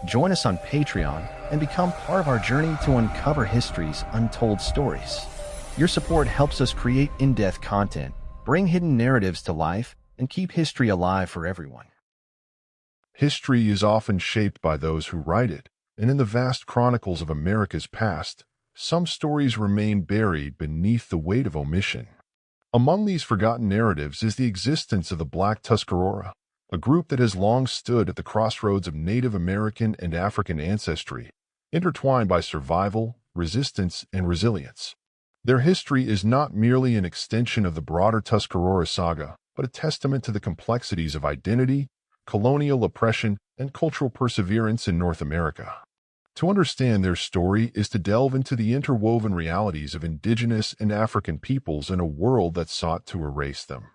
Join us on Patreon and become part of our journey to uncover history's untold stories. Your support helps us create in-depth content, bring hidden narratives to life, and keep history alive for everyone. History is often shaped by those who write it, and in the vast chronicles of America's past, some stories remain buried beneath the weight of omission. Among these forgotten narratives is the existence of the Black Tuscarora, a group that has long stood at the crossroads of Native American and African ancestry, intertwined by survival, resistance, and resilience. Their history is not merely an extension of the broader Tuscarora saga, but a testament to the complexities of identity, colonial oppression, and cultural perseverance in North America. To understand their story is to delve into the interwoven realities of indigenous and African peoples in a world that sought to erase them.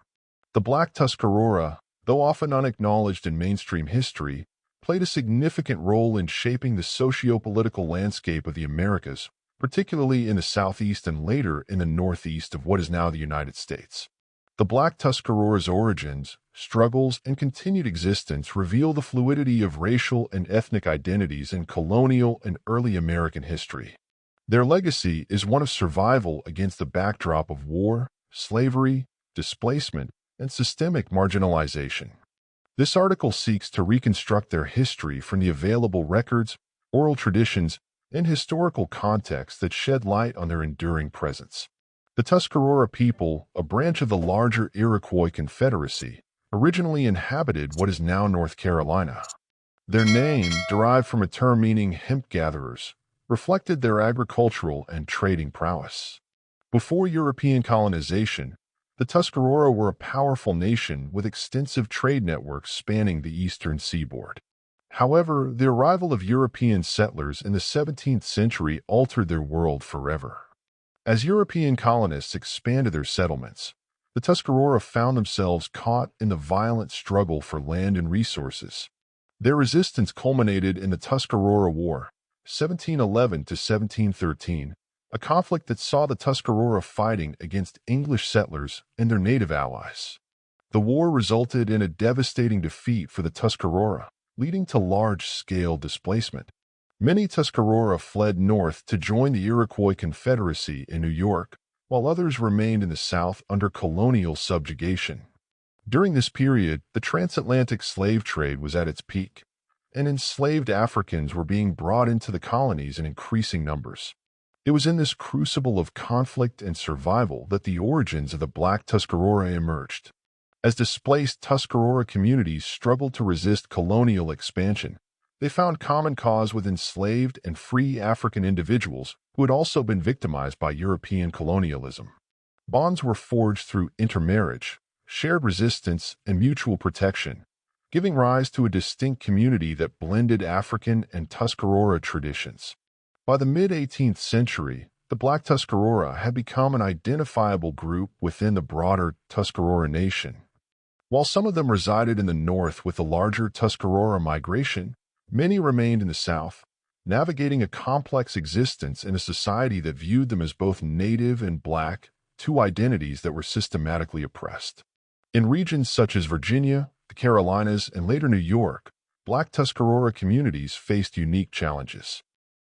The Black Tuscarora, though often unacknowledged in mainstream history, played a significant role in shaping the socio-political landscape of the Americas, particularly in the southeast and later in the northeast of what is now the United States. The Black Tuscarora's origins, struggles, and continued existence reveal the fluidity of racial and ethnic identities in colonial and early American history. Their legacy is one of survival against the backdrop of war, slavery, displacement, and systemic marginalization. This article seeks to reconstruct their history from the available records, oral traditions, and historical contexts that shed light on their enduring presence. The Tuscarora people, a branch of the larger Iroquois Confederacy, originally inhabited what is now North Carolina. Their name, derived from a term meaning hemp gatherers, reflected their agricultural and trading prowess. Before European colonization, the Tuscarora were a powerful nation with extensive trade networks spanning the eastern seaboard. However, the arrival of European settlers in the 17th century altered their world forever. As European colonists expanded their settlements, the Tuscarora found themselves caught in the violent struggle for land and resources. Their resistance culminated in the Tuscarora War, 1711 to 1713, a conflict that saw the Tuscarora fighting against English settlers and their native allies. The war resulted in a devastating defeat for the Tuscarora, leading to large-scale displacement. Many Tuscarora fled north to join the Iroquois Confederacy in New York, while others remained in the South under colonial subjugation. During this period, the transatlantic slave trade was at its peak, and enslaved Africans were being brought into the colonies in increasing numbers. It was in this crucible of conflict and survival that the origins of the Black Tuscarora emerged. As displaced Tuscarora communities struggled to resist colonial expansion, they found common cause with enslaved and free African individuals who had also been victimized by European colonialism. Bonds were forged through intermarriage, shared resistance, and mutual protection, giving rise to a distinct community that blended African and Tuscarora traditions. By the mid-18th century, the Black Tuscarora had become an identifiable group within the broader Tuscarora nation. While some of them resided in the north with the larger Tuscarora migration, many remained in the South, navigating a complex existence in a society that viewed them as both native and black, two identities that were systematically oppressed. In regions such as Virginia, the Carolinas, and later New York, Black Tuscarora communities faced unique challenges.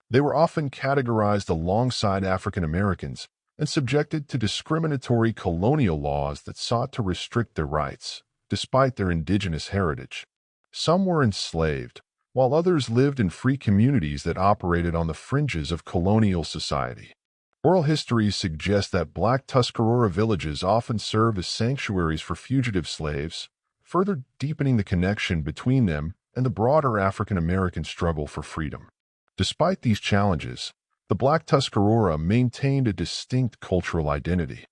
They were often categorized alongside African Americans and subjected to discriminatory colonial laws that sought to restrict their rights, despite their indigenous heritage. Some were enslaved, while others lived in free communities that operated on the fringes of colonial society. Oral histories suggest that Black Tuscarora villages often served as sanctuaries for fugitive slaves, further deepening the connection between them and the broader African American struggle for freedom. Despite these challenges, the Black Tuscarora maintained a distinct cultural identity.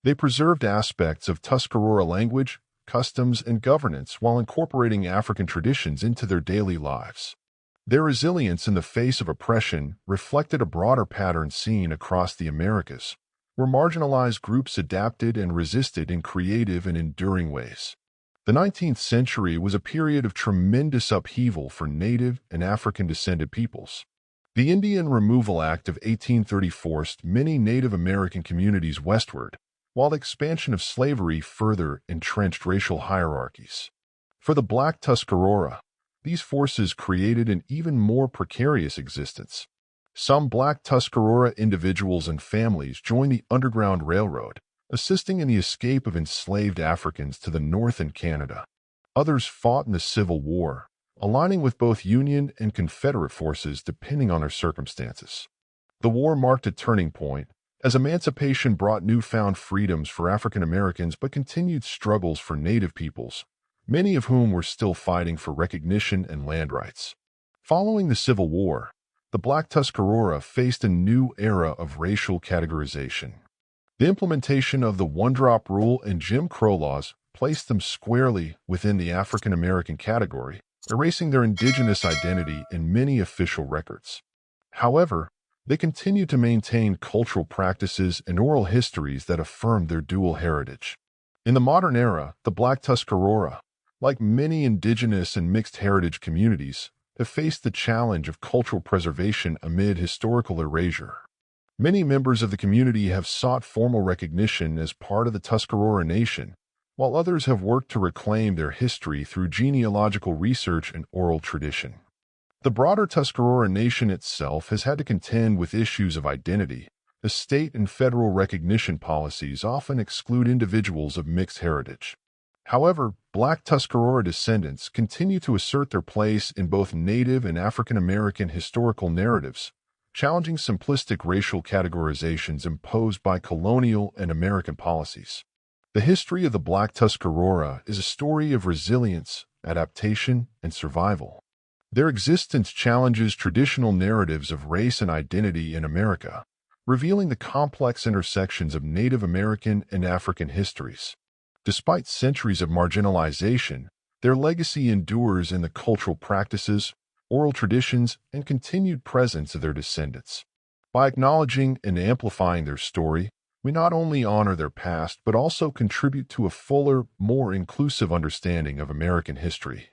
They preserved aspects of Tuscarora language, customs, and governance while incorporating African traditions into their daily lives. Their resilience in the face of oppression reflected a broader pattern seen across the Americas, where marginalized groups adapted and resisted in creative and enduring ways. The 19th century was a period of tremendous upheaval for Native and African-descended peoples. The Indian Removal Act of 1830 forced many Native American communities westward, while the expansion of slavery further entrenched racial hierarchies. For the Black Tuscarora, these forces created an even more precarious existence. Some Black Tuscarora individuals and families joined the Underground Railroad, assisting in the escape of enslaved Africans to the north and Canada. Others fought in the Civil War, aligning with both Union and Confederate forces depending on their circumstances. The war marked a turning point, as emancipation brought newfound freedoms for African Americans but continued struggles for Native peoples, many of whom were still fighting for recognition and land rights. Following the Civil War, the Black Tuscarora faced a new era of racial categorization. The implementation of the one-drop rule and Jim Crow laws placed them squarely within the African American category, erasing their indigenous identity in many official records. However, they continued to maintain cultural practices and oral histories that affirmed their dual heritage. In the modern era, the Black Tuscarora, like many indigenous and mixed heritage communities, have faced the challenge of cultural preservation amid historical erasure. Many members of the community have sought formal recognition as part of the Tuscarora Nation, while others have worked to reclaim their history through genealogical research and oral tradition. The broader Tuscarora Nation itself has had to contend with issues of identity, as state and federal recognition policies often exclude individuals of mixed heritage. However, Black Tuscarora descendants continue to assert their place in both Native and African American historical narratives, challenging simplistic racial categorizations imposed by colonial and American policies. The history of the Black Tuscarora is a story of resilience, adaptation, and survival. Their existence challenges traditional narratives of race and identity in America, revealing the complex intersections of Native American and African histories. Despite centuries of marginalization, their legacy endures in the cultural practices, oral traditions, and continued presence of their descendants. By acknowledging and amplifying their story, we not only honor their past but also contribute to a fuller, more inclusive understanding of American history.